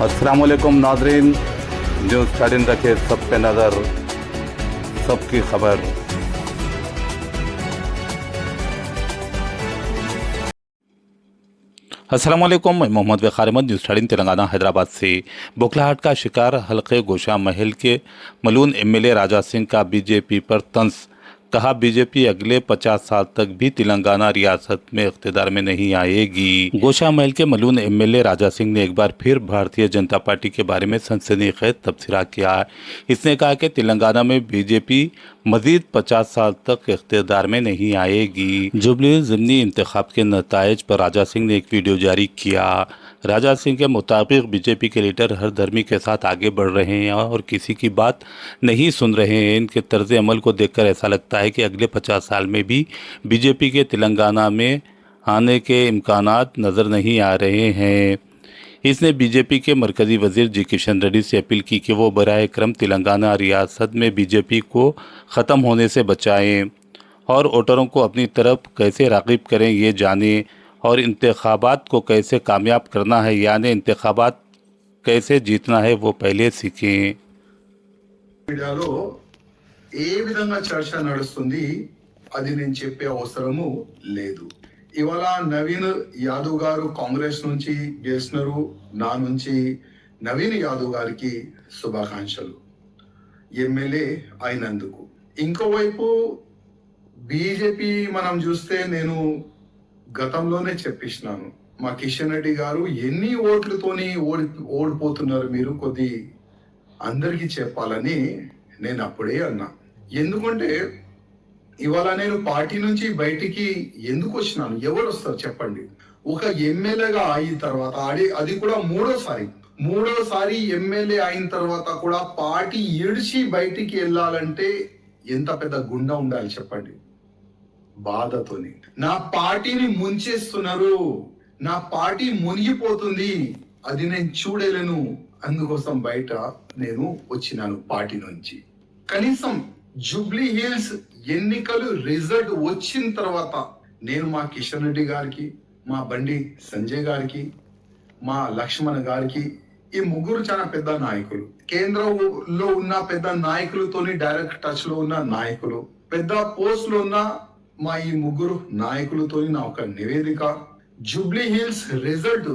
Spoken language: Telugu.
अस्सलाम वालेकुम नाज़रीन, न्यूज़ 13 रखे सब पे नज़र, सबकी खबर। अस्सलाम वालेकुम, मैं मोहम्मद वक़ार अहमद, न्यूज़ 13 तेलंगाना हैदराबाद से। बौखलाहट का शिकार हल्के गोशा महल के मलून एमएलए राजा सिंह का बीजेपी पर तंज। कहा, बीजेपी अगले 50 साल तक भी तेलंगाना रियासत में इख्तिदार में नहीं आएगी। गोशा महल के मलून एमएलए राजा सिंह ने एक बार फिर भारतीय जनता पार्टी के बारे में सनसनीखेज तबसरा किया। इसने कहा कि तेलंगाना में बीजेपी मजीद 50 साल तक इख्तिदार में नहीं आएगी। जुबली ज़िमनी इंतखाब के नताइज पर राजा सिंह ने एक वीडियो जारी किया। राजा सिंह के मुताबिक बीजेपी के लीडर हर धर्मी के साथ आगे बढ़ रहे हैं और किसी की बात नहीं सुन रहे हैं। इनके तर्ज अमल को देखकर ऐसा लगता है कि अगले 50 साल में भी बीजेपी के तेलंगाना में आने के इम्कानात नज़र नहीं आ रहे हैं। इसने बीजेपी के मरकज़ी वज़ीर जी किशन रेड्डी से अपील की कि वो बराए करम तेलंगाना रियासत में बीजेपी को ख़त्म होने से बचाएं और वोटरों को अपनी तरफ कैसे राग़िब करें ये जानें और इंतखाबात को कैसे कामयाब करना है, यानी इंतखाबात कैसे जीतना है, वो पहले सीखें। మీడియాలో ఏ విధంగా చర్చ నడుస్తుంది అది నేను చెప్పే అవసరము లేదు. ఇవాళ నవీన్ యాదవ్ గారు కాంగ్రెస్ నుంచి గెలిచినారు. నా నుంచి నవీన్ యాదవ్ గారికి శుభాకాంక్షలు ఎమ్మెల్యే అయినందుకు. ఇంకోవైపు బీజేపీ మనం చూస్తే నేను గతంలోనే చెప్పిస్తున్నాను, మా కిషన్ రెడ్డి గారు ఎన్ని ఓట్లతోని ఓడిపోతున్నారు మీరు కొద్ది అందరికీ చెప్పాలని నేను అప్పుడే అన్నా. ఎందుకంటే ఇవాళ నేను పార్టీ నుంచి బయటికి ఎందుకు వచ్చినాను, ఎవరు వస్తారు చెప్పండి. ఒక ఎమ్మెల్యేగా అయిన తర్వాత అది కూడా మూడోసారి ఎమ్మెల్యే అయిన తర్వాత కూడా పార్టీ ఇడిచి బయటికి వెళ్ళాలంటే ఎంత పెద్ద గుండె ఉండాలి చెప్పండి. బాధతోని నా పార్టీని ముంచేస్తున్నారు, నా పార్టీ మునిగిపోతుంది, అది నేను చూడలేను. అందుకోసం బయట నేను వచ్చినాను పార్టీ నుంచి. కనీసం జూబ్లీ హిల్స్ ఎన్నికలు రిజల్ట్ వచ్చిన తర్వాత నేను మా కిషన్ రెడ్డి గారికి, మా బండి సంజయ్ గారికి, మా లక్ష్మణ్ గారికి, ఈ ముగ్గురు చాలా పెద్ద నాయకులు, కేంద్రంలో ఉన్న పెద్ద నాయకులతోని డైరెక్ట్ టచ్ లో ఉన్న నాయకులు, పెద్ద పోస్ట్ లో ఉన్న మా ఈ ముగ్గురు నాయకులతోని నా ఒక నివేదిక, జూబ్లీ హిల్స్ రిజల్ట్